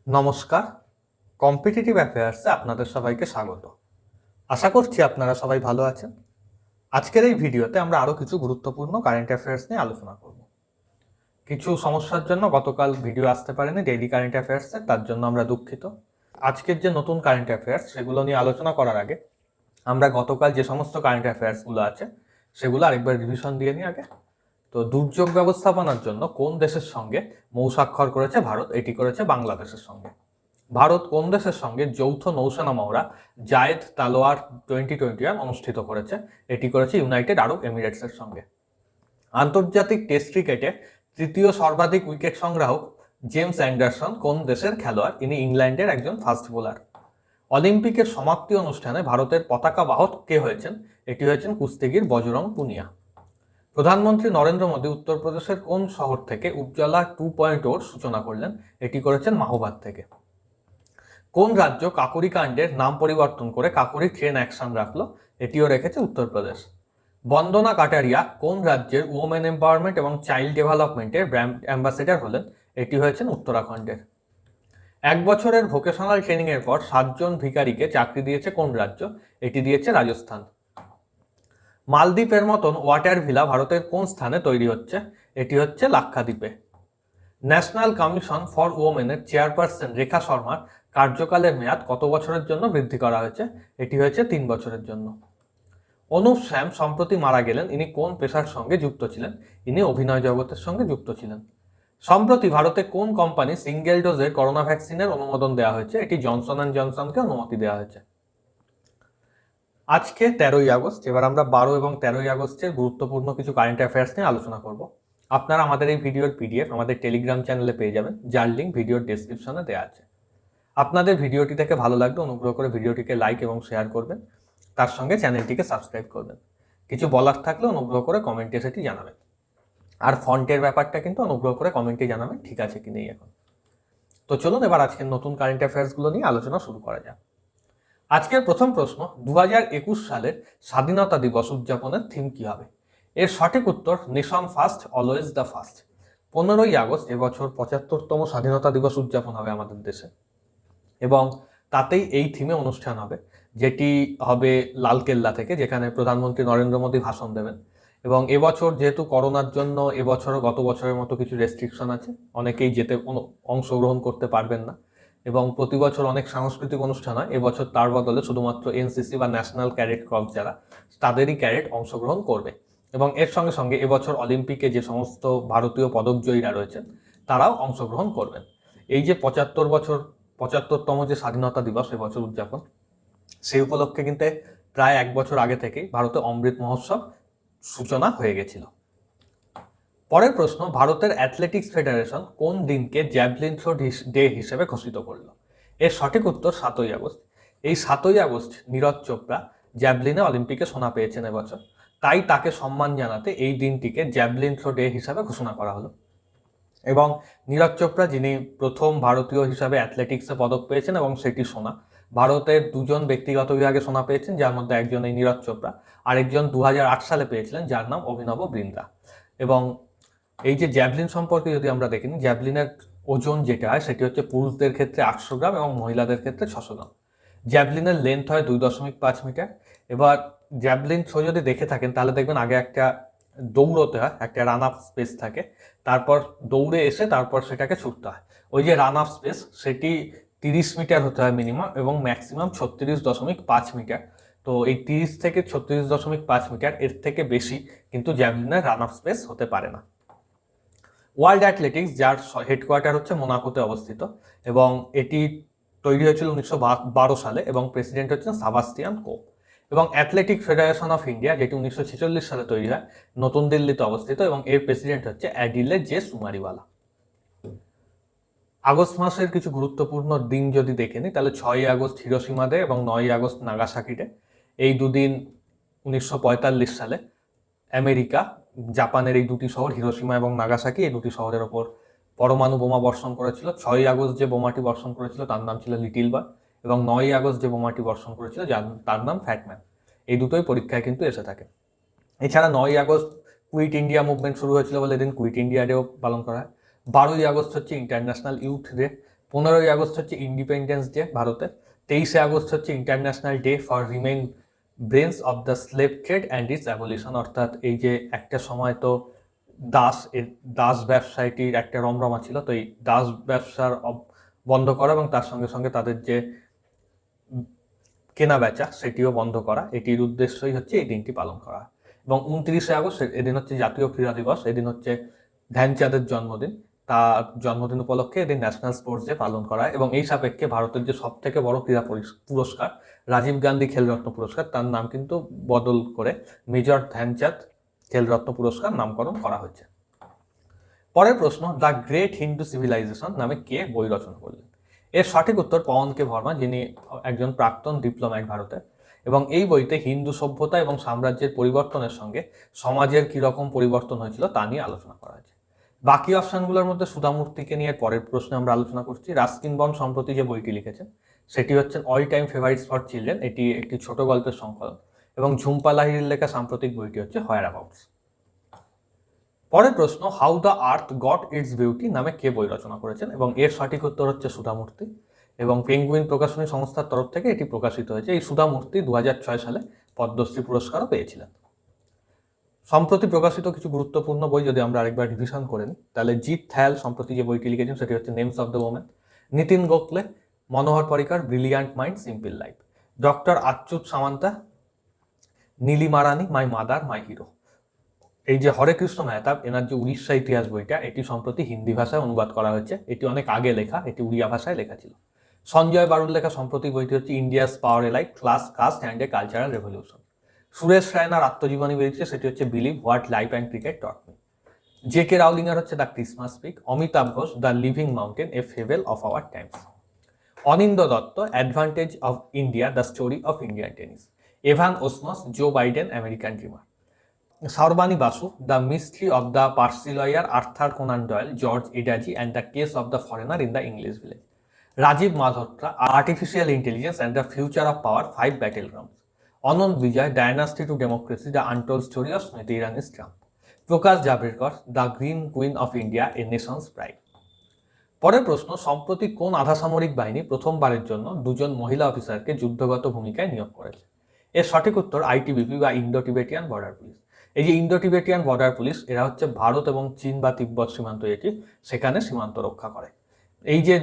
নমস্কার, কম্পিটিটিভ অ্যাফেয়ার্সে আপনাদের সবাইকে স্বাগত। আশা করছি আপনারা সবাই ভালো আছেন। আজকের এই ভিডিওতে আমরা আরও কিছু গুরুত্বপূর্ণ কারেন্ট অ্যাফেয়ার্স নিয়ে আলোচনা করব। কিছু সমস্যার জন্য গতকাল ভিডিও আসতে পারেনি ডেইলি কারেন্ট অ্যাফেয়ার্সে, তার জন্য আমরা দুঃখিত। আজকের যে নতুন কারেন্ট অ্যাফেয়ার্স সেগুলো নিয়ে আলোচনা করার আগে আমরা গতকাল যে সমস্ত কারেন্ট অ্যাফেয়ার্সগুলো আছে সেগুলো আরেকবার রিভিশন দিয়ে নিই আগে। তো দুর্যোগ ব্যবস্থাপনার জন্য কোন দেশের সঙ্গে মৌস্বাক্ষর করেছে ভারত? এটি করেছে বাংলাদেশের সঙ্গে। ভারত কোন দেশের সঙ্গে যৌথ নৌসেনা মহড়া জায়েদ তালোয়ার 2021 অনুষ্ঠিত করেছে? এটি করেছে ইউনাইটেড আরব এমিরেটসের সঙ্গে। আন্তর্জাতিক টেস্ট ক্রিকেটে তৃতীয় সর্বাধিক উইকেট সংগ্রাহক জেমস অ্যান্ডারসন কোন দেশের খেলোয়াড়? ইনি ইংল্যান্ডের একজন ফাস্ট বোলার। অলিম্পিকের সমাপ্তি অনুষ্ঠানে ভারতের পতাকা বাহক কে হয়েছেন? এটি হয়েছেন কুস্তিগির বজরং পুনিয়া। প্রধানমন্ত্রী নরেন্দ্র মোদী উত্তরপ্রদেশের কোন শহর থেকে উজ্জ্বলা 2.0 সূচনা করলেন? এটি করেছেন মাহোবাদ থেকে। কোন রাজ্য কাকুরি কাণ্ডের নাম পরিবর্তন করে কাকুরি ট্রেন অ্যাকশন রাখলো? এটিও রেখেছে উত্তরপ্রদেশ। বন্দনা কাটারিয়া কোন রাজ্যের ওমেন এম্পাওয়ারমেন্ট এবং চাইল্ড ডেভেলপমেন্টের ব্র্যান্ড অ্যাম্বাসেডর হলেন? এটি হয়েছেন উত্তরাখণ্ডের। 1 বছরের ভোকেশনাল ট্রেনিং এর পর 7 জন ভিখারিকে চাকরি দিয়েছে কোন রাজ্য? এটি দিয়েছে রাজস্থান। মালদ্বীপের মতন ওয়াটার ভিলা ভারতের কোন স্থানে তৈরি হচ্ছে? এটি হচ্ছে লাক্ষাদ্বীপে। ন্যাশনাল কমিশন ফর ওমেনের চেয়ারপারসন রেখা শর্মার কার্যকালের মেয়াদ কত বছরের জন্য বৃদ্ধি করা হয়েছে? এটি হয়েছে 3 বছরের জন্য। অনুপ শ্যাম সম্প্রতি মারা গেলেন, ইনি কোন পেশার সঙ্গে যুক্ত ছিলেন? ইনি অভিনয় জগতের সঙ্গে যুক্ত ছিলেন। সম্প্রতি ভারতে কোন কোম্পানি সিঙ্গেল ডোজের করোনা ভ্যাকসিনের অনুমোদন দেওয়া হয়েছে? এটি জনসন অ্যান্ড জনসনকে অনুমতি দেওয়া হয়েছে। আজকে 13ই আগস্ট, এবার আমরা 12 এবং 13ই আগস্টের গুরুত্বপূর্ণ কিছু কারেন্ট অ্যাফেয়ার্স নিয়ে আলোচনা করব। আপনারা আমাদের এই ভিডিওর পিডিএফ আমাদের টেলিগ্রাম চ্যানেলে পেয়ে যাবেন, যার লিঙ্ক ভিডিওর ডেসক্রিপশনে দেওয়া আছে। আপনাদের ভিডিওটি দেখে ভালো লাগলে অনুগ্রহ করে ভিডিওটিকে লাইক এবং শেয়ার করবেন, তার সঙ্গে চ্যানেলটিকে সাবস্ক্রাইব করবেন। কিছু বলার থাকলে অনুগ্রহ করে কমেন্টে সেটি জানাবেন। আর ফন্টের ব্যাপারটা কিন্তু অনুগ্রহ করে কমেন্টে জানাবেন ঠিক আছে কি নেই এখন। তো চলুন এবার আজকের নতুন কারেন্ট অ্যাফেয়ার্সগুলো নিয়ে আলোচনা শুরু করা যাক। আজকের প্রথম প্রশ্ন, 2021 সালের স্বাধীনতা দিবস উদযাপনের থিম কি হবে? এর সঠিক উত্তর nation first always the first. 15ই আগস্ট এবছর 75তম স্বাধীনতা দিবস উদযাপন হবে আমাদের দেশে, এবং তাতেই এই থিমে অনুষ্ঠান হবে, যেটি হবে লালকেল্লা থেকে, যেখানে প্রধানমন্ত্রী নরেন্দ্র মোদী ভাষণ দেবেন। এবং এবছর যেহেতু করোনার জন্য এবছরও গত বছরের মতো কিছু রেস্ট্রিকশন আছে, অনেকেই যেতে অংশগ্রহণ করতে পারবেন না, এবং প্রতি বছর অনেক সাংস্কৃতিক অনুষ্ঠান হয়, এবছর তার বদলে শুধুমাত্র এনসিসি বা ন্যাশনাল ক্যাডেট ক্রপ যারা, তাদেরই ক্যাডেট অংশগ্রহণ করবে। এবং এর সঙ্গে সঙ্গে এবছর অলিম্পিকে যে সমস্ত ভারতীয় পদকজয়ীরা রয়েছেন তারাও অংশগ্রহণ করবেন। এই যে 75তম যে স্বাধীনতা দিবস এবছর উদযাপন, সেই উপলক্ষে কিন্তু প্রায় 1 বছর আগে থেকেই ভারতে অমৃত মহোৎসব সূচনা হয়ে গেছিল। পরের প্রশ্ন, ভারতের অ্যাথলেটিক্স ফেডারেশন কোন দিনকে জ্যাভলিন থ্রো ডে হিসেবে ঘোষিত করলো? এর সঠিক উত্তর 7ই আগস্ট। এই 7ই আগস্ট নীরজ চোপড়া জ্যাভলিনে অলিম্পিকে সোনা পেয়েছেন এবছর, তাই তাকে সম্মান জানাতে এই দিনটিকে জ্যাভলিন থ্রো ডে হিসাবে ঘোষণা করা হলো। এবং নীরজ চোপড়া, যিনি প্রথম ভারতীয় হিসাবে অ্যাথলেটিক্সে পদক পেয়েছেন এবং সেটি সোনা, ভারতের 2 জন ব্যক্তিগত বিভাগে সোনা পেয়েছেন, যার মধ্যে একজন এই নীরজ চোপড়া, আরেকজন 2008 সালে পেয়েছিলেন, যার নাম অভিনব বিন্দ্রা। এবং এই যে জ্যাভলিন সম্পর্কে যদি আমরা দেখি, জ্যাভলিনের ওজন যেটা হয় সেটি হচ্ছে পুরুষদের ক্ষেত্রে 800 গ্রাম এবং মহিলাদের ক্ষেত্রে 600 গ্রাম। জ্যাভলিনের লেন্থ হয় 2.5 মিটার। এবার জ্যাভলিন থ্রো যদি দেখে থাকেন তাহলে দেখবেন আগে একটা দৌড়তে হয়, একটা রান আপ স্পেস থাকে, তারপর দৌড়ে এসে তারপর সেটাকে ছুটতে হয়। ওই যে রান আপ স্পেস সেটি 30 মিটার হতে হয় মিনিমাম, এবং ম্যাক্সিমাম 36.5 মিটার। তো এই 30 থেকে 36.5 মিটার, এর থেকে বেশি কিন্তু জ্যাভলিনের রান আপ স্পেস হতে পারে না। ওয়ার্ল্ড অ্যাথলেটিক্স, যার হেডকোয়ার্টার হচ্ছে মোনাকোতে অবস্থিত, এবং এটি তৈরি হয়েছিল 1912 সালে, এবং প্রেসিডেন্ট হচ্ছেন সাবাস্টিয়ান কো। এবং অ্যাথলেটিক ফেডারেশন অফ ইন্ডিয়া, যেটি 1946 সালে তৈরি হয়, নতুন দিল্লিতে অবস্থিত, এবং এর প্রেসিডেন্ট হচ্ছে অ্যাডিলে জে সুমারিওয়ালা। আগস্ট মাসের কিছু গুরুত্বপূর্ণ দিন যদি দেখে নিই, তাহলে 6ই আগস্ট হিরোশিমা ডে এবং 9ই আগস্ট নাগাসাকি ডে। এই দুদিন 1945 সালে আমেরিকা জাপানের এই দুটি শহর হিরোশিমা এবং নাগাসাকি, এই দুটি শহরের ওপর পরমাণু বোমা বর্ষণ করেছিল। 6ই আগস্ট যে বোমাটি বর্ষণ করেছিল তার নাম ছিল লিটিল বয়, এবং 9ই আগস্ট যে বোমাটি বর্ষণ করেছিল তার নাম ফ্যাটম্যান। এই দুটোই পরীক্ষায় কিন্তু এসে থাকে। এছাড়া 9ই আগস্ট কুইট ইন্ডিয়া মুভমেন্ট শুরু হয়েছিল বলে এদিন কুইট ইন্ডিয়া ডেও পালন করা হয়। 12ই আগস্ট হচ্ছে ইন্টারন্যাশনাল ইউথ ডে। 15ই আগস্ট হচ্ছে ইন্ডিপেন্ডেন্স ডে ভারতের। 23শে আগস্ট হচ্ছে international day for remembrance of the slave trade and its abolition, অর্থাৎ এই যে একটা সময় তো দাস ব্যবসায়টির একটা রমরমা ছিল, তো এই দাস ব্যবসার বন্ধ করা এবং তার সঙ্গে সঙ্গে তাদের যে কেনা বেচা সেটিও বন্ধ করা, এটির উদ্দেশ্যই হচ্ছে এই দিনটি পালন করা। এবং 29শে আগস্ট এদিন হচ্ছে জাতীয় ক্রীড়া দিবস, এদিন হচ্ছে ধ্যানচাঁদের জন্মদিন, তার জন্মদিন উপলক্ষে এদিন ন্যাশনাল স্পোর্টস ডে পালন করা হয়। এবং এই সাপেক্ষে ভারতের যে সব থেকে বড় ক্রীড়া পুরস্কার রাজীব গান্ধী খেলরত্ন পুরস্কার, তার নাম কিন্তু বদল করে মেজর ধ্যানচাঁদ খেলরত্ন পুরস্কার নামকরণ করা হয়েছে। পরের প্রশ্ন, দ্য গ্রেট হিন্দু সিভিলাইজেশন নামে কে বই রচনা করলেন? এর সঠিক উত্তর পবন কে ভার্মা, যিনি একজন প্রাক্তন ডিপ্লোম্যাট ভারতের। এবং এই বইতে হিন্দু সভ্যতা এবং সাম্রাজ্যের পরিবর্তনের সঙ্গে সমাজের কিরকম পরিবর্তন হয়েছিল তা নিয়ে আলোচনা করা হয়েছে। বাকি অপশনগুলোর মধ্যে সুধামূর্তিকে নিয়ে পরের প্রশ্নে আমরা আলোচনা করছি। রাস্কিন বন্ড সম্প্রতি যে বইটি লিখেছেন সেটি হচ্ছে all time favourites for children, এটি একটি ছোট গল্পের সংকলন। এবং ঝুম্পা লাহিড়ির লেখা সাম্প্রতিক বইটি হচ্ছে হোয়ার অ্যাবাউটস। পরের প্রশ্ন, how the earth goat it's beauty নামে কে বই রচনা করেছেন? এবং এর সঠিক উত্তর হচ্ছে সুধামূর্তি। এবং পেঙ্গুইন প্রকাশনী সংস্থার তরফ থেকে এটি প্রকাশিত হয়েছে। এই সুধামূর্তি 2006 সালে পদ্মশ্রী পুরস্কারও পেয়েছিলেন। সম্প্রতি প্রকাশিত কিছু গুরুত্বপূর্ণ বই যদি আমরা আরেকবার রিভিশন করে নিই, তাহলে জিৎ থ্যাল সম্প্রতি যে বইটি লিখেছেন সেটি হচ্ছে names of the women. Nitin Gokhale Manohar Parrikar brilliant mind simple life. Doctor Achyuta Samanta Nilimarani my mother my hero. এই যে হরে কৃষ্ণ মেহতাব, এনার যে উড়িষ্যা ইতিহাস বইটা, এটি সম্প্রতি হিন্দি ভাষায় অনুবাদ করা হয়েছে। এটি অনেক আগে লেখা, এটি উড়িয়া ভাষায় লেখা ছিল। সঞ্জয় বারুর লেখা সম্প্রতি বইটি হচ্ছে India's power elite class caste and a cultural revolution. Suresh রায়নার আত্মজীবনী বেরিয়েছে, সেটি হচ্ছে believe what life and cricket taught me. J K Rowling এর হচ্ছে the Christmas pig. Amitav Ghosh the living mountain a fable of our times. Anindya Dutta advantage of India the story of Indian tennis. Evan Osnos Joe Biden American dreamer. Sarbani Basu the mystery of the Parsi lawyer Arthur Conan Doyle George Edalji and the case of the foreigner in the English village. Rajiv Malhotra artificial intelligence and the future of power 5 battlegrounds. Ananth Vijay dynasty to democracy the untold story of Smriti Irani's triumph. Prakash Javadekar the green queen of India a nation's pride. পরের প্রশ্ন, সম্প্রতি কোন আধা সামরিক বাহিনী প্রথমবারের জন্য 2জন মহিলা অফিসারকে যুদ্ধগত ভূমিকায় নিয়োগ করেছে? এর সঠিক উত্তর আইটিবিপি বা ইন্দো টিবেটিয়ান বর্ডার পুলিশ। এই যে ইন্দো টিবেটিয়ান বর্ডার পুলিশ, এরা হচ্ছে ভারত এবং চীন বা তিব্বত সীমান্ত যেটি, সেখানে সীমান্ত রক্ষা করে। এই যে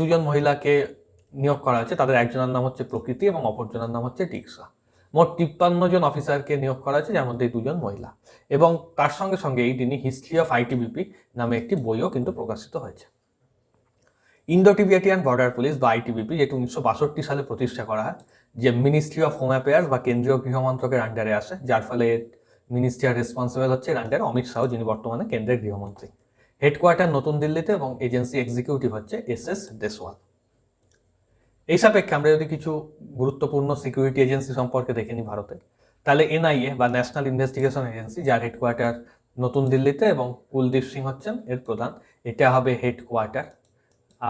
2জন মহিলাকে নিয়োগ করা হয়েছে তাদের একজনের নাম হচ্ছে প্রকৃতি এবং অপরজনের নাম হচ্ছে টিক্সা। মোট 53 জন অফিসারকে নিয়োগ করা হয়েছে, যার মধ্যে 2জন মহিলা। এবং তার সঙ্গে সঙ্গে এই দিনই হিস্ট্রি অফ আইটিবিপি নামে একটি বইও কিন্তু প্রকাশিত হয়েছে। ইন্দো টিবেটিয়ান বর্ডার পুলিশ বা আইটিবিপি, যেটি 1962 সালে প্রতিষ্ঠা করা হয়, যে মিনিস্ট্রি অফ হোম অ্যাফেয়ার্স বা কেন্দ্রীয় গৃহ মন্ত্রকের আন্ডারে আসে, যার ফলে মিনিস্ট্রি আর রেসপন্সিবল হচ্ছে এর আন্ডারে অমিত শাহ, যিনি বর্তমানে কেন্দ্রের গৃহমন্ত্রী। হেডকোয়ার্টার নতুন দিল্লিতে এবং এজেন্সি এক্সিকিউটিভ হচ্ছে এস দেশওয়াল। এই সাপেক্ষে আমরা যদি কিছু গুরুত্বপূর্ণ সিকিউরিটি এজেন্সি সম্পর্কে দেখে নিই ভারতে, তাহলে এনআইএ বা ন্যাশনাল ইনভেস্টিগেশন এজেন্সি, যার হেডকোয়ার্টার নতুন দিল্লিতে এবং কুলদীপ সিং হচ্ছেন এর প্রধান, এটা হবে হেডকোয়ার্টার।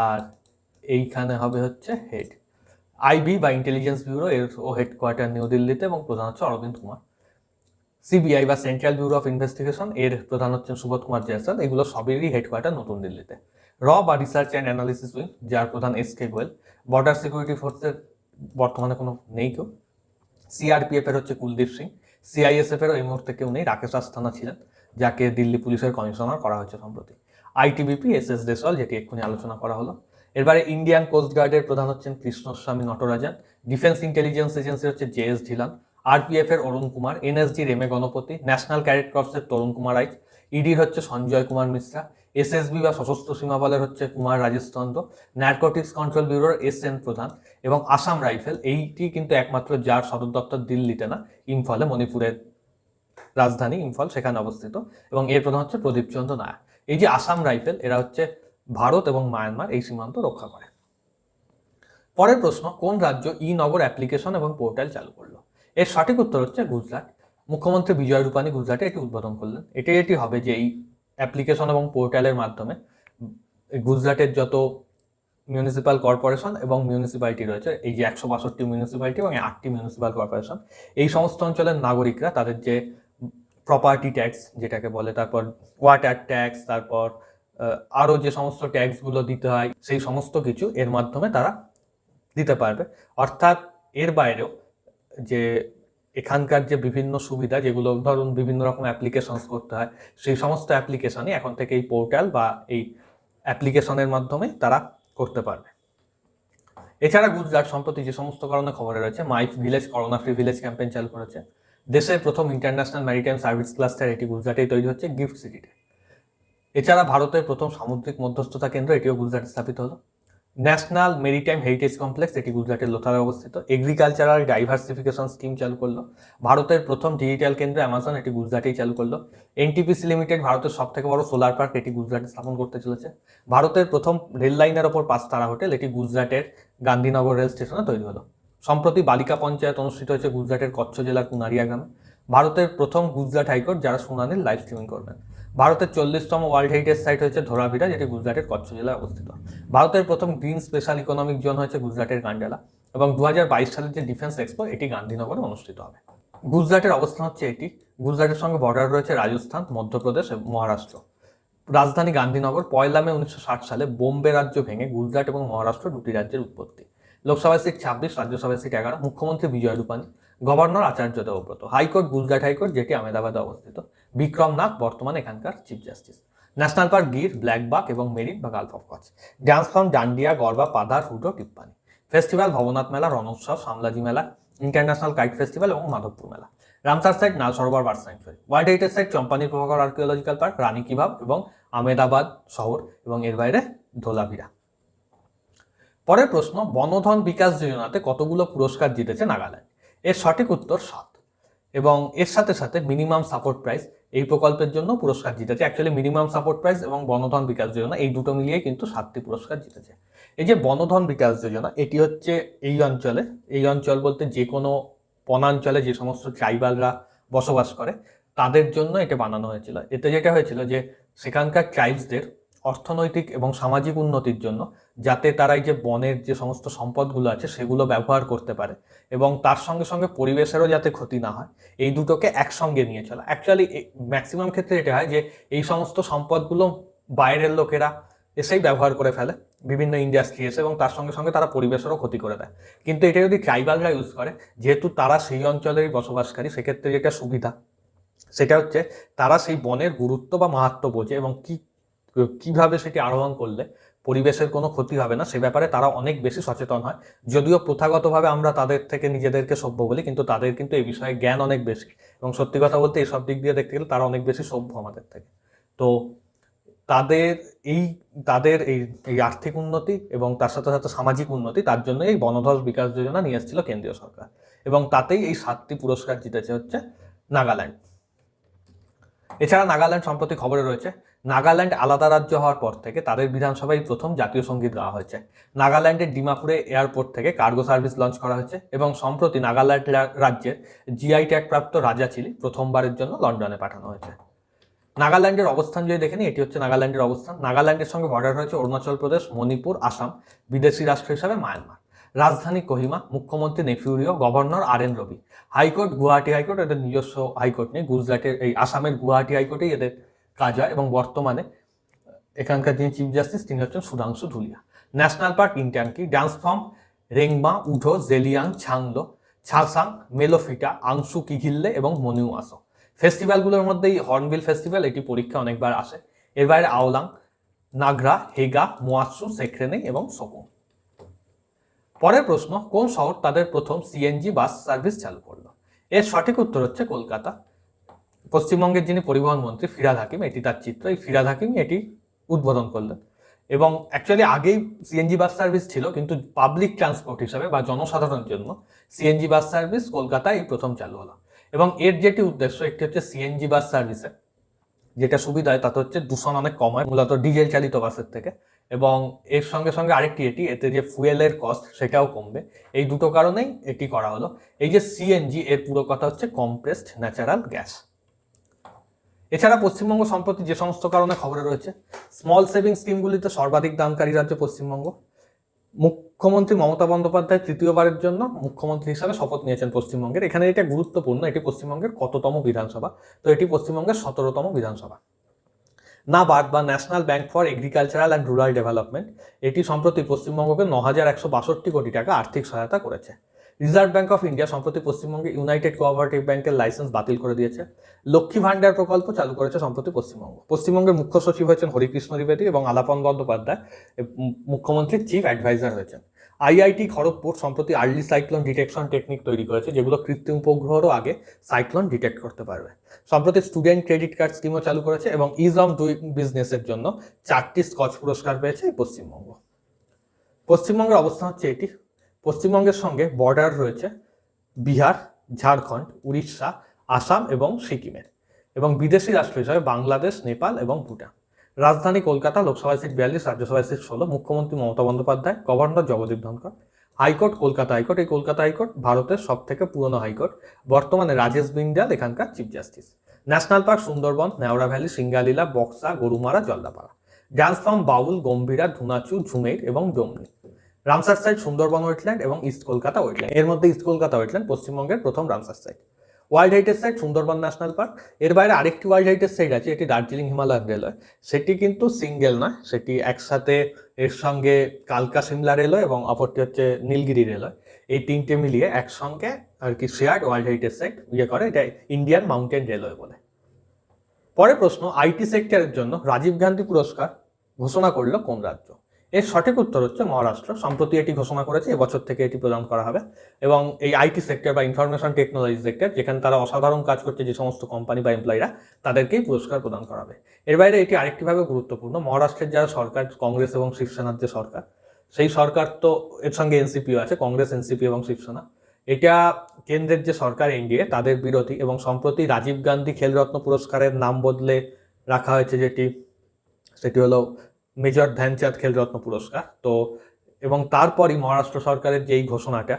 আর এইখানে হবে হচ্ছে হেড। আইবি বা ইন্টেলিজেন্স ব্যুরো, এর ও হেডকোয়ার্টার নিউ দিল্লিতে এবং প্রধান হচ্ছে অরবিন্দ কুমার। সিবিআই বা সেন্ট্রাল ব্যুরো অফ ইনভেস্টিগেশন, এর প্রধান হচ্ছেন সুবোধ কুমার জয়সওয়াল। এগুলো সবেরই হেডকোয়ার্টার নতুন দিল্লিতে। র বা রিসার্চ অ্যান্ড অ্যানালিসিস উইং, যার প্রধান এসকে গোয়েল। বর্ডার সিকিউরিটি ফোর্সের বর্তমানে কোনো নেই কেউ। সিআরপিএফ এর হচ্ছে কুলদীপ সিং। সিআইএসএফ এরও এই মুহূর্তে কেউ নেই, রাকেশ আস্থানা ছিলেন, যাকে দিল্লি পুলিশের কমিশনার করা হয়েছে সম্প্রতি। আইটিবিপি এস দেশওয়াল, যেটি এক্ষুনি আলোচনা করা হলো। এরপরে ইন্ডিয়ান কোস্ট গার্ডের প্রধান হচ্ছেন Krishnaswamy Natarajan. Defence intelligence agency হচ্ছে জেএস ধিলান। আরপিএফ এর অরুণ কুমার। এনএসজি রেমে গণপতি। ন্যাশনাল ক্যাডেট কর্পসের তরুণ কুমার রাইচ। ইডির হচ্ছে সঞ্জয় কুমার মিশ্রা। এসএসবি বা সশস্ত্র সীমা বলের হচ্ছে কুমার রাজেশ চন্দ্র। নার্কোটিক্স কন্ট্রোল ব্যুরোর এসএন প্রধান। এবং আসাম রাইফেল, এইটি কিন্তু একমাত্র যার সদর দপ্তর দিল্লিতে না, ইম্ফলে, মণিপুরের রাজধানী ইম্ফল, সেখানে অবস্থিত, এবং এর প্রধান হচ্ছে প্রদীপ চন্দ্র নায়ার। এই যে আসাম রাইফেল, এরা হচ্ছে ভারত এবং মায়ানমার এই সীমান্ত রক্ষা করে। পরের প্রশ্ন, কোন রাজ্য ই নগর অ্যাপ্লিকেশন এবং পোর্টাল চালু করলো? এর সঠিক উত্তর হচ্ছে গুজরাট। মুখ্যমন্ত্রী বিজয় রূপানী গুজরাটে এটি উদ্বোধন করলেন। এটি হবে যে এই অ্যাপ্লিকেশন এবং পোর্টালের মাধ্যমে গুজরাটের যত মিউনিসিপ্যাল কর্পোরেশন এবং মিউনিসিপ্যালিটি রয়েছে, এই যে 162 মিউনিসিপ্যালিটি এবং 8টি মিউনিসিপ্যাল কর্পোরেশন, এই সমস্ত অঞ্চলের নাগরিকরা তাদের যে প্রপার্টি ট্যাক্স যেটাকে বলে, তারপর ওয়াটার ট্যাক্স, তারপর আরও যে সমস্ত ট্যাক্সগুলো দিতে হয় সেই সমস্ত কিছু এর মাধ্যমে তারা দিতে পারবে। অর্থাৎ এর বাইরেও যে এখানকার যে বিভিন্ন সুবিধা, যেগুলো ধরুন বিভিন্ন রকম অ্যাপ্লিকেশনস করতে হয়, সেই সমস্ত অ্যাপ্লিকেশনই এখন থেকে এই পোর্টাল বা এই অ্যাপ্লিকেশনের মাধ্যমে তারা করতে পারবে। এছাড়া গুজরাট সম্প্রতি যে সমস্ত কারণে খবরে রয়েছে, my village corona free village campaign চালু করেছে। দেশের প্রথম ইন্টারন্যাশনাল ম্যারিটাইম সার্ভিস ক্লাস্টার এটি গুজরাটেই তৈরি হচ্ছে, গিফট সিটিতে। এছাড়া ভারতের প্রথম সামুদ্রিক মধ্যস্থতা কেন্দ্র এটিও গুজরাটে স্থাপিত হলো। ন্যাশনাল মেরিটাইম হেরিটেজ কমপ্লেক্স এটি গুজরাটের লোথারে অবস্থিত। এগ্রিকালচারাল ডাইভার্সিফিকেশন স্কিম চালু করলো। ভারতের প্রথম ডিজিটাল কেন্দ্র অ্যামাজন এটি গুজরাটেই চালু করলো। এনটিপিসি লিমিটেড ভারতের সবথেকে বড় সোলার পার্ক এটি গুজরাটে স্থাপন করতে চলেছে। ভারতের প্রথম রেল লাইনের ওপর 5 তারা হোটেল এটি গুজরাটের গান্ধীনগর রেল স্টেশনে তৈরি হলো। সম্প্রতি বালিকা পঞ্চায়েত অনুষ্ঠিত হয়েছে গুজরাটের কচ্ছ জেলার কুনারিয়া গ্রামে। ভারতের প্রথম গুজরাট হাইকোর্ট যারা শুনানির লাইভ স্ট্রিমিং করবেন। ভারতের 40তম ওয়ার্ল্ড হেরিটেজ সাইট হয়েছে ধোরাভিরা, যেটি গুজরাটের কচ্ছ জেলায় অবস্থিত। ভারতের প্রথম গ্রিন স্পেশাল ইকোনমিক জোন হয়েছে গুজরাটের কান্ডালা। এবং 2022 সালের যে ডিফেন্স এক্সপো এটি গান্ধীনগরে অনুষ্ঠিত হবে। গুজরাটের অবস্থান হচ্ছে এটি। গুজরাটের সঙ্গে বর্ডার রয়েছে রাজস্থান, মধ্যপ্রদেশ এবং মহারাষ্ট্র। রাজধানী গান্ধীনগর। 1 মে 1960 সালে বোম্বে রাজ্য ভেঙে গুজরাট এবং মহারাষ্ট্র দুটি রাজ্যের উৎপত্তি। লোকসভার সিট 26, রাজ্যসভার সিট 11। মুখ্যমন্ত্রী Vijay Rupani, governor Acharya Devvrat. High court Gujarat high court, যেটি আহমেদাবাদে অবস্থিত। বিক্রম নাথ বর্তমানে এখানকার chief justice. National park Gir, blackbuck এবং মেরিন বা gulf of Kutch. Dance form Dandiya, Garba, Padhar, Hudo, Tippani. Festival Bhavnath Mela, Rannotsav, সামলাজি মেলা, ইন্টারন্যাশনাল কাইট ফেস্টিভ্যাল এবং Madhavpur Mela. Ramsar site, Nal Sarovar bird sanctuary. World heritage site Champaner প্রভাকর আর্কিওলজিক্যাল পার্ক, রানী কি ভাভ এবং আহমেদাবাদ শহর এবং এর বাইরে ধোলাভিরা। পরের প্রশ্ন, বনধন বিকাশ যোজনাতে কতগুলো পুরস্কার জিতেছে নাগাল্যান্ড? এর সঠিক উত্তর 7। এবং এর সাথে সাথে মিনিমাম সাপোর্ট প্রাইস এই প্রকল্পের জন্য পুরস্কার জিতেছে। অ্যাকচুয়ালি মিনিমাম সাপোর্ট প্রাইস এবং বনধন বিকাশ যোজনা এই দুটো মিলিয়ে কিন্তু 7টি পুরস্কার জিতেছে। এই যে বনধন বিকাশ যোজনা, এটি হচ্ছে এই অঞ্চল বলতে যে কোনো বনাঞ্চলে যে সমস্ত ট্রাইবালরা বসবাস করে তাদের জন্য এটা বানানো হয়েছিল। এতে যেটা হয়েছিল যে সেখানকার ট্রাইবসদের অর্থনৈতিক এবং সামাজিক উন্নতির জন্য, যাতে তারা এই যে বনের যে সমস্ত সম্পদগুলো আছে সেগুলো ব্যবহার করতে পারে এবং তার সঙ্গে সঙ্গে পরিবেশেরও যাতে ক্ষতি না হয়, এই দুটোকে একসঙ্গে নিয়ে চলা। অ্যাকচুয়ালি ম্যাক্সিমাম ক্ষেত্রে এটা হয় যে এই সমস্ত সম্পদগুলো বাইরের লোকেরা এসেই ব্যবহার করে ফেলে, বিভিন্ন ইন্ডাস্ট্রি এসে, এবং তার সঙ্গে সঙ্গে তারা পরিবেশেরও ক্ষতি করে দেয়। কিন্তু এটা যদি ট্রাইবালরা ইউজ করে, যেহেতু তারা সেই অঞ্চলেরই বসবাসকারী, সেক্ষেত্রে যেটা সুবিধা সেটা হচ্ছে তারা সেই বনের গুরুত্ব বা মাহাত্ম্য বোঝে এবং কিভাবে সেটি আরোহণ করলে পরিবেশের কোনো ক্ষতি হবে না সে ব্যাপারে তারা অনেক বেশি সচেতন হয়। যদিও প্রথাগতভাবে আমরা তাদের থেকে নিজেদেরকে সভ্য বলি, কিন্তু তাদের কিন্তু এই বিষয়ে জ্ঞান অনেক বেশি, এবং সত্যি কথা বলতে এইসব দিক দিয়ে দেখতে গেলে তারা অনেক বেশি সভ্য আমাদের থেকে। তো তাদের এই আর্থিক উন্নতি এবং তার সাথে সাথে সামাজিক উন্নতি, তার জন্য এই বনধন বিকাশ যোজনা নিয়ে এসেছিল কেন্দ্রীয় সরকার, এবং তাতেই এই 7টি পুরস্কার জিতেছে হচ্ছে নাগাল্যান্ড। এছাড়া নাগাল্যান্ড সম্প্রতি খবরে রয়েছে, নাগাল্যান্ড আলাদা রাজ্য হওয়ার পর থেকে তাদের বিধানসভায় প্রথম জাতীয় সঙ্গীত গাওয়া হয়েছে। নাগাল্যান্ডের ডিমাপুরে এয়ারপোর্ট থেকে কার্গো সার্ভিস লঞ্চ করা হয়েছে এবং সম্প্রতি নাগাল্যান্ড রাজ্যের জিআই ট্যাগ প্রাপ্ত রাজাচিলি প্রথমবারের জন্য লন্ডনে পাঠানো হয়েছে। নাগাল্যান্ডের অবস্থান যদি দেখে নিই, এটি হচ্ছে নাগাল্যান্ডের অবস্থান। নাগাল্যান্ডের সঙ্গে বর্ডার রয়েছে অরুণাচল প্রদেশ, মণিপুর, আসাম, বিদেশি রাষ্ট্র হিসাবে মায়ানমার। রাজধানী কোহিমা, মুখ্যমন্ত্রী নেফিউরিও, গভর্নর আর.এন. রবি। হাইকোর্ট গুয়াহাটি হাইকোর্ট, এদের নিজস্ব হাইকোর্ট নেই। গুজরাটের এই আসামের গুয়াহাটি হাইকোর্টেই এদের কাজ হয় এবং বর্তমানে এখানকার যিনি চিফ জাস্টিস তিনি হচ্ছেন Sudhanshu Dhulia. National park Intanki, dance form Rengma, Udo, Zeliang, Changlo, Chasang, Melophita, Angshu Kighille এবং মনিউ আসো। ফেস্টিভ্যালগুলোর মধ্যে এই হর্নবিল ফেস্টিভ্যাল, এটি পরীক্ষা অনেকবার আসে। এর বাইরে আওলাং, নাগরা, হেগা, মোয়াসু, সেক্রেনেই এবং সোকুম। পরের প্রশ্ন, কোন শহর তাদের প্রথম সিএনজি বাস সার্ভিস চালু করলো? এর সঠিক উত্তর হচ্ছে কলকাতা। পশ্চিমবঙ্গের যিনি পরিবহন মন্ত্রী ফিরহাদ হাকিম, এটি তার চিত্র, এই ফিরহাদ হাকিম এটি উদ্বোধন করলেন। এবং অ্যাকচুয়ালি আগেই সিএনজি বাস সার্ভিস ছিল, কিন্তু পাবলিক ট্রান্সপোর্ট হিসাবে বা জনসাধারণের জন্য সিএনজি বাস সার্ভিস কলকাতায় এই প্রথম চালু হলো। এবং এর যেটি উদ্দেশ্য, একটি হচ্ছে সিএনজি বাস সার্ভিসে যেটা সুবিধা হয় তাতে হচ্ছে দূষণ অনেক কম হয় মূলত ডিজেল চালিত বাসের থেকে, এবং এর সঙ্গে সঙ্গে আরেকটি এতে যে ফুয়েলের কস্ট সেটাও কমবে। এই দুটো কারণেই এটি করা হলো। এই যে সিএনজি, এর পুরো কথা হচ্ছে কম্প্রেসড ন্যাচারাল গ্যাস। এছাড়া পশ্চিমবঙ্গ সম্প্রতি যে সমস্ত কারণে খবরে রয়েছে, স্মল সেভিং স্কিমগুলিতে সর্বাধিক দানকারী রাজ্য পশ্চিমবঙ্গ। মুখ্যমন্ত্রী মমতা বন্দ্যোপাধ্যায় তৃতীয়বারের জন্য মুখ্যমন্ত্রী হিসাবে শপথ নিয়েছেন পশ্চিমবঙ্গের। এখানে এটা গুরুত্বপূর্ণ, এটি পশ্চিমবঙ্গের কততম বিধানসভা? তো এটি পশ্চিমবঙ্গের 17তম বিধানসভা। নাবার্ড বা national bank for agricultural and rural development এটি সম্প্রতি পশ্চিমবঙ্গকে ৯,১৬২ কোটি টাকা আর্থিক সহায়তা করেছে। রিজার্ভ ব্যাংক অফ ইন্ডিয়া সম্প্রতি পশ্চিমবঙ্গে ইউনাইটেড কোঅপারেটিভ ব্যাংকের লাইসেন্স বাতিল করে দিয়েছে। লক্ষ্মী ভান্ডার প্রকল্প চালু করেছে সম্প্রতি পশ্চিমবঙ্গ। পশ্চিমবঙ্গের মুখ্য সচিব হয়েছেন হরিকৃষ্ণ দ্বিবেদী এবং আলাপন বন্দ্যোপাধ্যায় মুখ্যমন্ত্রীর চিফ অ্যাডভাইজার হয়েছেন। আইআইটি খড়গপুর সম্প্রতি আর্লি সাইক্লোন ডিটেকশন টেকনিক তৈরি করেছে, যেগুলো কৃত্রিম উপগ্রহেরও আগে সাইক্লোন ডিটেক্ট করতে পারবে। সম্প্রতি স্টুডেন্ট ক্রেডিট কার্ড স্কিমও চালু করেছে এবং ইজ অফ ডুইং বিজনেসের জন্য 4টি স্কচ পুরস্কার পেয়েছে পশ্চিমবঙ্গ। পশ্চিমবঙ্গের অবস্থান হচ্ছে এটি। পশ্চিমবঙ্গের সঙ্গে বর্ডার রয়েছে বিহার, ঝাড়খণ্ড, উড়িষ্যা, আসাম এবং সিকিমের, এবং বিদেশি রাষ্ট্র হিসাবে বাংলাদেশ, নেপাল এবং ভুটান। রাজধানী কলকাতা, লোকসভা সিট 42, রাজ্যসভা সিট 16, মুখ্যমন্ত্রী Mamata Bandyopadhyay, governor Jagdeep Dhankhar. High court Kolkata high court. এই কলকাতা হাইকোর্ট ভারতের সব থেকে পুরনো হাইকোর্ট। বর্তমানে রাজেশ বিন্দাল এখানকার chief justice. National park Sundarban, Neora valley, Singalila, Buxa, Gorumara, Jaldapara. Dance form Baul, Gambhira, Dhunachi, Jhumur এবং Domni. Ramsar site Sundarban wetland এবং ইস্ট কলকাতা ওয়েটল্যান্ড। এর মধ্যে ইস্ট কলকাতা ওয়েটল্যান্ড পশ্চিমবঙ্গের প্রথম Ramsar site. World heritage site Sundarban national park. এর বাইরে আরেকটি ওয়ার্ল্ড হেরিটেজ সাইট আছে, এটি দার্জিলিং হিমালয়ান রেলওয়ে। সেটি কিন্তু সিঙ্গেল নয়, সেটি একসাথে এর সঙ্গে কালকা সিমলা রেলওয়ে এবং অপরটি হচ্ছে নীলগিরি রেলওয়ে। এই তিনটে মিলিয়ে একসঙ্গে আর কি শেয়ার্ড ওয়ার্ল্ড হেরিটেজ সাইট করে, এটা ইন্ডিয়ান মাউন্টেন রেলওয়ে বলে। পরের প্রশ্ন, আইটি সেক্টরের জন্য রাজীব গান্ধী পুরস্কার ঘোষণা করলো কোন রাজ্য? এর সঠিক উত্তর হচ্ছে মহারাষ্ট্র। সম্প্রতি এটি ঘোষণা করেছে, এবছর থেকে এটি প্রদান করা হবে। এবং এই আইটি সেক্টর বা ইনফরমেশন টেকনোলজি সেক্টর, যেখানে তারা অসাধারণ কাজ করছে যে সমস্ত কোম্পানি বা এমপ্লয়িরা, তাদেরকেই পুরস্কার প্রদান করা হবে। এর বাইরে এটি আরেকটিভাবে গুরুত্বপূর্ণ, মহারাষ্ট্রের যারা সরকার, কংগ্রেস এবং শিবসেনার যে সরকার, সেই সরকার তো এর সঙ্গে এনসিপিও আছে, কংগ্রেস, এনসিপি এবং শিবসেনা। এটা কেন্দ্রের যে সরকার এনডিএ, তাদের বিরোধী। এবং সম্প্রতি রাজীব গান্ধী খেলরত্ন পুরস্কারের নাম বদলে রাখা হয়েছে, সেটি হলো মেজর ধ্যানচাঁদ খেলরত্ন পুরস্কার। তো এবং তারপরই মহারাষ্ট্র সরকারের যেই ঘোষণাটা,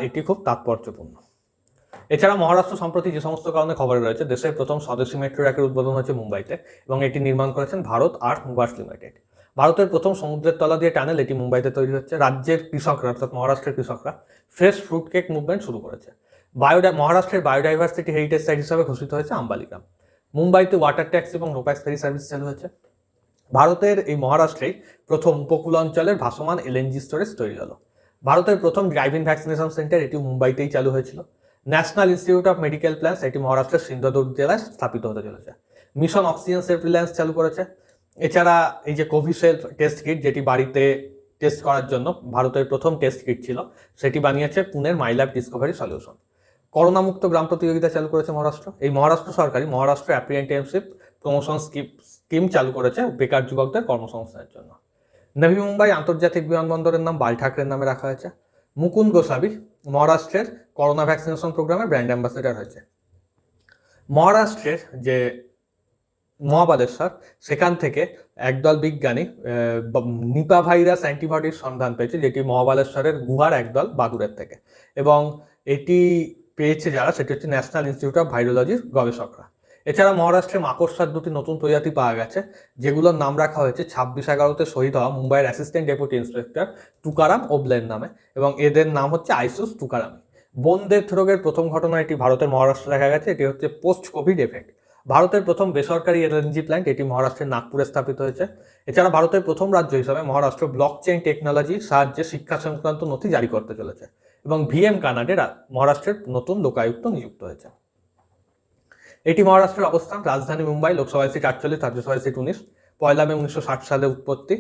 এটি খুব তাৎপর্যপূর্ণ। এছাড়া মহারাষ্ট্র সম্প্রতি যে সমস্ত কারণে খবরে রয়েছে, দেশের প্রথম স্বদেশী মেট্রো রেকের উদ্বোধন হয়েছে মুম্বাইতে, এবং এটি নির্মাণ করেছেন ভারত আর্থ মুভার্স লিমিটেড। ভারতের প্রথম সমুদ্রের তলা দিয়ে টানেল, এটি মুম্বাইতে তৈরি হচ্ছে। রাজ্যের কৃষকরা, অর্থাৎ মহারাষ্ট্রের কৃষকরা ফ্রেশ ফ্রুট কেক মুভমেন্ট শুরু করেছে। মহারাষ্ট্রের বায়োডাইভার্সিটি হেরিটেজ সাইট হিসাবে ঘোষিত হয়েছে আম্বালি গ্রাম। মুম্বাইতে ওয়াটার ট্যাক্সি এবং রোপ্যাক্স ফেরি সার্ভিস চালু হয়েছে। ভারতের এই মহারাষ্ট্রেই প্রথম উপকূল অঞ্চলের ভাসমান এলএনজি স্টোরেজ তৈরি হলো। ভারতের প্রথম ড্রাইভ ইন ভ্যাকসিনেশন সেন্টার, এটি মুম্বাইতেই চালু হয়েছিল। National institute of medical plans, এটি মহারাষ্ট্রের সিন্ধুদুর্গ জেলায় স্থাপিত হতে চলেছে। মিশন অক্সিজেন সার্ভিল্যান্স চালু করেছে। এছাড়া এই যে কোভিশিল্ড টেস্ট কিট, যেটি বাড়িতে টেস্ট করার জন্য ভারতের প্রথম টেস্ট কিট ছিল, সেটি বানিয়েছে পুনের মাইল্যাব ডিসকভারি সলিউশন। করোনা মুক্ত গ্রাম প্রতিযোগিতা চালু করেছে মহারাষ্ট্র। এই মহারাষ্ট্র সরকারই মহারাষ্ট্র অ্যাপ্রেন্টিসশিপ প্রমোশন স্কিম চালু করেছে বেকার যুবকদের কর্মসংস্থানের জন্য। নভি মুম্বাই আন্তর্জাতিক বিমানবন্দরের নাম বাল ঠাকরের নামে রাখা হয়েছে। মুকুন্দ গোসাবি মহারাষ্ট্রের করোনা ভ্যাকসিনেশন প্রোগ্রামের ব্র্যান্ড অ্যাম্বাসেডর হয়েছে। মহারাষ্ট্রের যে মহাবালেশ্বর, সেখান থেকে একদল বিজ্ঞানী নিপা ভাইরাস অ্যান্টিবডির সন্ধান পেয়েছে, যেটি মহাবালেশ্বরের গুহার একদল বাদুড়ের থেকে। এবং এটি পেয়েছে যারা, সেটি হচ্ছে ন্যাশনাল ইনস্টিটিউট অফ ভাইরোলজির গবেষকরা। এছাড়া মহারাষ্ট্রে মাকড়সার 2টি নতুন প্রজাতি পাওয়া গেছে, যেগুলোর নাম রাখা হয়েছে 26/11-তে শহীদ হওয়া মুম্বাইয়ের অ্যাসিস্ট্যান্ট ডেপুটি ইন্সপেক্টর তুকারাম ওবলের নামে, এবং এদের নাম হচ্ছে আইসুস তুকারামি। বন ডেথ রোগের প্রথম ঘটনা এটি ভারতের মহারাষ্ট্রে দেখা গেছে, এটি হচ্ছে পোস্ট কোভিড এফেক্ট। ভারতের প্রথম বেসরকারি এলএনজি প্ল্যান্ট, এটি মহারাষ্ট্রের নাগপুরে স্থাপিত হয়েছে। এছাড়া ভারতের প্রথম রাজ্য হিসাবে মহারাষ্ট্র ব্লক চেইন টেকনোলজির সাহায্যে শিক্ষা সংক্রান্ত নথি জারি করতে চলেছে, এবং ভিএম কানাডে মহারাষ্ট্রের নতুন লোকায়ুক্ত নিযুক্ত হয়েছে। এটি মহারাষ্ট্রের অবস্থান। রাজধানী মুম্বাই, লোকসভায় সিট 48, রাজ্যসভায় সিট 19। 1 মে 1960 সালে উৎপত্তি।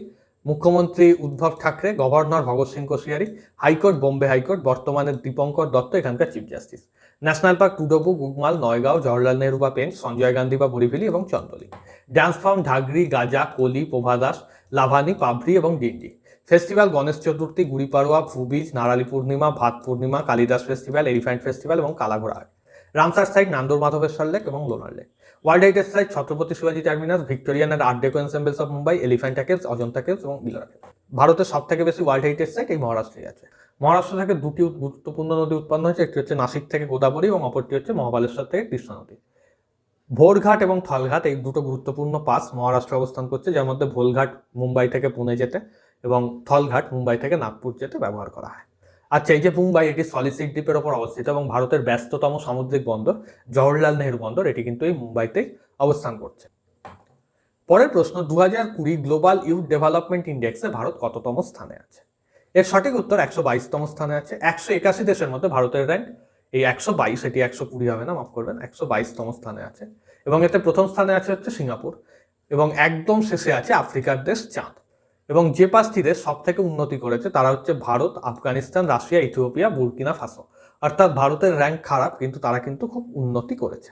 মুখ্যমন্ত্রী Uddhav Thackeray, governor Bhagat Singh Koshyari. High court Bombay high court, বর্তমানে দীপঙ্কর দত্ত এখানকার chief justice. National park Tadoba, Gugamal, Navegaon, Jawaharlal Nehru বা পেঞ্চ, সঞ্জয় গান্ধী বা বরিভিলি এবং চন্দলি। ড্যান্স ফর্ম ঢাগরি, গাজা, কোলি, প্রভাদাস, লাভানি, পাভরি এবং ডিন্ডি। ফেস্টিভ্যাল গণেশ চতুর্থী, গুড়ি পাড়োয়া, ভুবিজ, Narali Purnima, Bhat Purnima, Kalidas festival, elephant festival এবং কালাঘোড়া হাট। রামসার সাইট নান্দুর মাধবেশ্বর লেক এবং Lonar lake. World heritage site Chhatrapati শিবাজি terminus, Victorian and art deco ensembles of Mumbai, Elephanta caves, Ajanta caves এবং ইলোরা কেভস। ভারতের সব থেকে বেশি ওয়ার্ল্ড হেরিটেজ সাইট এই মহারাষ্ট্রেই আছে। মহারাষ্ট্র থেকে 2টি গুরুত্বপূর্ণ নদী উৎপন্ন হয়েছে, একটি হচ্ছে নাসিক থেকে গোদাবরী এবং অপরটি হচ্ছে মহাবালেশ্বর থেকে কৃষ্ণা নদী। ভোরঘাট এবং থলঘাট, এই দুটো গুরুত্বপূর্ণ পাস মহারাষ্ট্রে অবস্থান করছে, যার মধ্যে ভোলঘাট মুম্বাই থেকে পুনে যেতে এবং থলঘাট মুম্বাই থেকে নাগপুর যেতে ব্যবহার করা হয়। আচ্ছা, এই যে মুম্বাই, এটি সলিসিট দ্বীপের ওপর অবস্থিত এবং ভারতের ব্যস্ততম সামুদ্রিক বন্দর জওহরলাল নেহরু বন্দর, এটি কিন্তু এই মুম্বাইতেই অবস্থান করছে। পরের প্রশ্ন, 2020 গ্লোবাল ইউথ ডেভেলপমেন্ট ইন্ডেক্সে ভারত কততম স্থানে আছে? এর সঠিক উত্তর 122তম স্থানে আছে। 181 দেশের মধ্যে ভারতের র্যাঙ্ক এই 122, এটি 120 হবে না, মাফ করবেন, 122তম স্থানে আছে। এবং এতে প্রথম স্থানে আছে হচ্ছে সিঙ্গাপুর, এবং একদম শেষে আছে আফ্রিকার দেশ চাঁদ। এবং যে 5টি দেশ সব থেকে উন্নতি করেছে তারা হচ্ছে Bharat, Afghanistan, Russia, Ethiopia, Burkina Faso. অর্থাৎ ভারতের র্যাঙ্ক খারাপ, কিন্তু তারা কিন্তু খুব উন্নতি করেছে।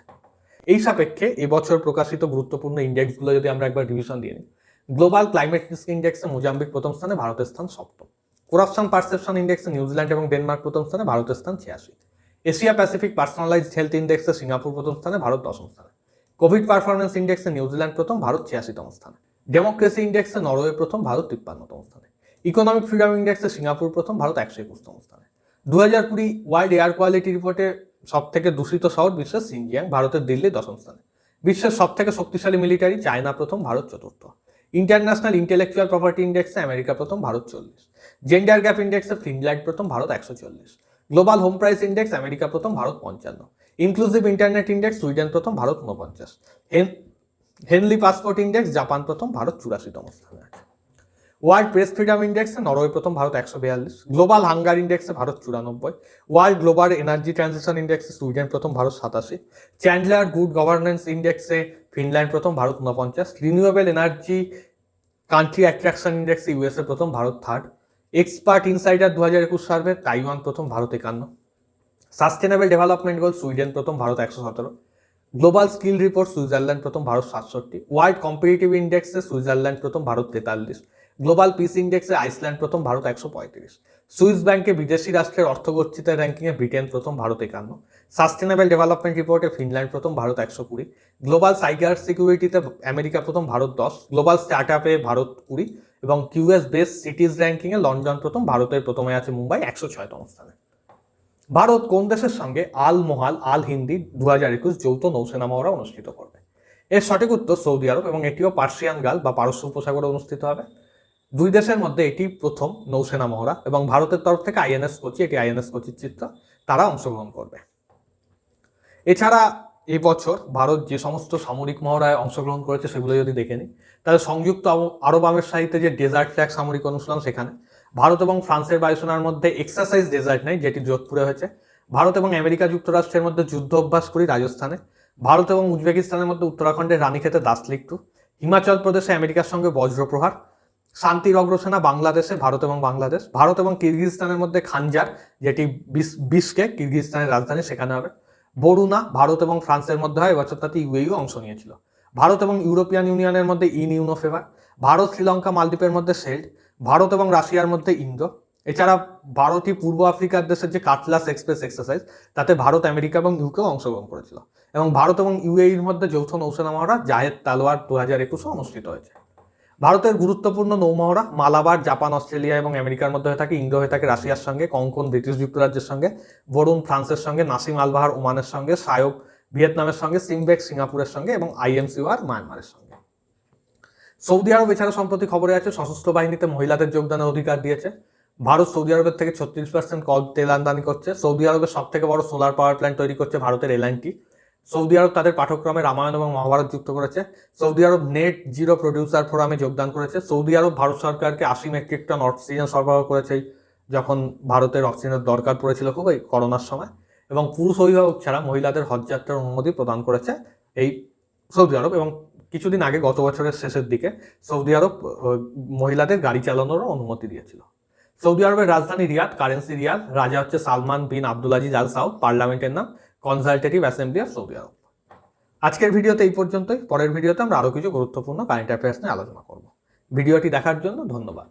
এই সাপেক্ষে এবছর প্রকাশিত গুরুত্বপূর্ণ ইন্ডেক্সগুলো যদি আমরা একবার রিভিশন দিয়ে নিই, গ্লোবাল ক্লাইমেট রিস্ক ইন্ডেক্সে মোজাম্বিক প্রথম স্থানে, ভারতের স্থান 7ম। করাপশন পারসেপশন ইন্ডেক্সে নিউজিল্যান্ড এবং ডেনমার্ক প্রথম স্থানে, ভারতের স্থান 86। এশিয়া প্যাসিফিক পার্সোনালাইজড হেলথ ইন্ডেক্সে সিঙ্গাপুর প্রথম স্থানে, ভারত 10ম স্থানে। কোভিড পারফরমেন্স ইন্ডেক্সে নিউজিল্যান্ড প্রথম, ভারত 86তম স্থানে। ডেমোক্রেসি ইন্ডেক্সে নরওয়ে প্রথম, ভারত 53তম স্থানে। ইকোনমিক ফ্রিডম ইন্ডেক্সে সিঙ্গাপুর প্রথম, ভারত 121তম স্থানে। 2020 ওয়ার্ল্ড এয়ার কোয়ালিটি রিপোর্টে সব থেকে দূষিত শহর বিশ্বের সিনজিয়াং, ভারতের দিল্লি 10ম স্থানে। বিশ্বের সব থেকে শক্তিশালী মিলিটারি, চায়না প্রথম, ভারত 4র্থ। ইন্টারন্যাশনাল ইন্টেলেকচুয়াল প্রপার্টি ইন্ডেক্সে আমেরিকা প্রথম, ভারত 40। জেন্ডার গ্যাপ ইন্ডেক্সে ফিনল্যান্ড প্রথম, Bharat 140। Global home price index America প্রথম, Bharat 55। Inclusive internet index Sweden প্রথম, Bharat 49। Henley passport index Japan প্রথম, ভারত 84তম স্থানে আছে। ওয়ার্ল্ড প্রেস ফ্রিডম ইন্ডেক্সে নরওয়ে প্রথম, ভারত 142। গ্লোবাল হাঙ্গার ইন্ডেক্সে Bharat 94। World global energy transition ইন্ডেক্সে সুইডেন প্রথম, Bharat 87। Chandler good governance ইন্ডেক্সে Finland প্রথম, Bharat 49। Renewable energy country attraction ইন্ডেক্সে ইউএসএ প্রথম, Bharat 3rd। Expert insider 2021 survey Taiwan প্রথম, Bharat 51। Sustainable development goal Sweden প্রথম, Bharat 117। Global skill report Switzerland প্রথম, ভারত 67। ওয়ার্ল্ড কম্পিটিটিভ ইন্ডেক্সে সুইজারল্যান্ড প্রথম, ভারত 43। গ্লোবাল পিস ইন্ডেক্সে আইসল্যান্ড প্রথম, ভারত 135। সুইস ব্যাংকে বিদেশি রাষ্ট্রের অর্থগচ্ছিতার র্যাঙ্কিংয়ে ব্রিটেন প্রথম, ভারত 51। সাস্টেনেবল ডেভেলপমেন্ট রিপোর্টে ফিনল্যান্ড প্রথম, ভারত 120। গ্লোবাল সাইবার সিকিউরিটিতে আমেরিকা প্রথম, ভারত 10। গ্লোবাল স্টার্ট আপে ভারত 20। এবং কিউএস বেস সিটিজ র্যাঙ্কিংয়ে লন্ডন প্রথম, ভারতের প্রথমে আছে মুম্বাই 106তম স্থানে। ভারত কোন দেশের সঙ্গে আল মোহাল আল হিন্দি 2021 যৌথ নৌসেনা মহড়া অনুষ্ঠিত করবে? এর সঠিক উত্তর সৌদি আরব, এবং এটিও পার্সিয়ান গাল বা পারস্য উপসাগরে অনুষ্ঠিত হবে। দুই দেশের মধ্যে এটি প্রথম নৌসেনা মহড়া, এবং ভারতের তরফ থেকে আইএনএস কোচি, এটি আইএনএস কোচির চিত্র, তারা অংশগ্রহণ করবে। এছাড়া এবছর ভারত যে সমস্ত সামরিক মহড়ায় অংশগ্রহণ করেছে সেগুলো যদি দেখে নিই, তাহলে সংযুক্ত আরব আমিরাতে যে ডেজার্ট ফ্ল্যাগ সামরিক অনুশীলন, সেখানে ভারত এবং ফ্রান্সের বায়ুসেনার মধ্যে এক্সারসাইজ ডেজার্ট নেই, যেটি যোধপুরে হয়েছে। ভারত এবং আমেরিকা যুক্তরাষ্ট্রের মধ্যে যুদ্ধ অভ্যাস করি রাজস্থানে। ভারত এবং উজবেকিস্তানের মধ্যে উত্তরাখণ্ডের রানীক্ষেতে দাসলিক 2। হিমাচল প্রদেশে আমেরিকার সঙ্গে বজ্রপ্রহার। শান্তির অগ্রসেনা বাংলাদেশে ভারত এবং বাংলাদেশ। ভারত এবং কিরগিজস্তানের মধ্যে খানজার, যেটি বিশকেক কিরগিজস্তানের রাজধানী, সেখানে হবে। বরুণা ভারত এবং ফ্রান্সের মধ্যে হয়, এবছর তাতে ইউএইও অংশ নিয়েছিল। ভারত এবং ইউরোপিয়ান ইউনিয়নের মধ্যে ইউনো ফেভার। ভারত শ্রীলঙ্কা মালদ্বীপের মধ্যে শেল্ড। ভারত এবং রাশিয়ার মধ্যে ইন্দো। এছাড়া ভারতই পূর্ব আফ্রিকার দেশের যে কাটলাস এক্সপ্রেস এক্সারসাইজ, তাতে ভারত, আমেরিকা এবং ইউকেও অংশগ্রহণ করেছিল। এবং ভারত এবং ইউএইর মধ্যে যৌথ নৌসেনা মহড়া জাহেদ তালোয়ার 2021 অনুষ্ঠিত হয়েছে। ভারতের গুরুত্বপূর্ণ নৌমহড়া মালাবার জাপান, অস্ট্রেলিয়া এবং আমেরিকার মধ্যে হয়ে থাকে। ইন্দো হয়ে থাকে রাশিয়ার সঙ্গে, কঙ্কন ব্রিটিশ যুক্তরাজ্যের সঙ্গে, বরুণ ফ্রান্সের সঙ্গে, নাসিম আলবাহার ওমানের সঙ্গে, সায়ক ভিয়েতনামের সঙ্গে, সিমবেক সিঙ্গাপুরের সঙ্গে এবং আইএমসিওআর মায়ানমারের সঙ্গে। সৌদি আরব এছাড়া সম্প্রতি খবরে আছে সশস্ত্র বাহিনীতে মহিলাদের যোগদানের অধিকার দিয়েছে। ভারত সৌদি আরবের থেকে 36% তেল আমদানি করছে। সৌদি আরবের সব থেকে বড় সোলার পাওয়ার প্ল্যান্ট তৈরি করছে ভারতের এলএনটি। সৌদি আরব তাদের পাঠ্যক্রমে রামায়ণ এবং মহাভারত যুক্ত করেছে। সৌদি আরব নেট জিরো প্রডিউসার ফোরামে যোগদান করেছে। সৌদি আরব ভারত সরকারকে 80 মেট্রিক টন অক্সিজেন সরবরাহ করেছে যখন ভারতের অক্সিজেনের দরকার পড়েছিল খুব, এই করোনার সময়। এবং পুরুষ অভিভাবক ছাড়া মহিলাদের হজ যাত্রার অনুমতি প্রদান করেছে এই সৌদি আরব। এবং কিছুদিন আগে, গত বছরের শেষের দিকে, সৌদি আরব মহিলাদের গাড়ি চালানোরও অনুমতি দিয়েছিল। সৌদি আরবের রাজধানী রিয়াদ, কারেন্সি রিয়াল। রাজা হচ্ছে সালমান বিন আব্দুল আজিজ আল সাউদ। পার্লামেন্টের নাম কনসালটেটিভ অ্যাসেম্বলি অফ সৌদি আরব। আজকের ভিডিওতে এই পর্যন্তই। পরের ভিডিওতে আমরা আরও কিছু গুরুত্বপূর্ণ কারেন্ট অ্যাফেয়ার্স নিয়ে আলোচনা করব। ভিডিওটি দেখার জন্য ধন্যবাদ।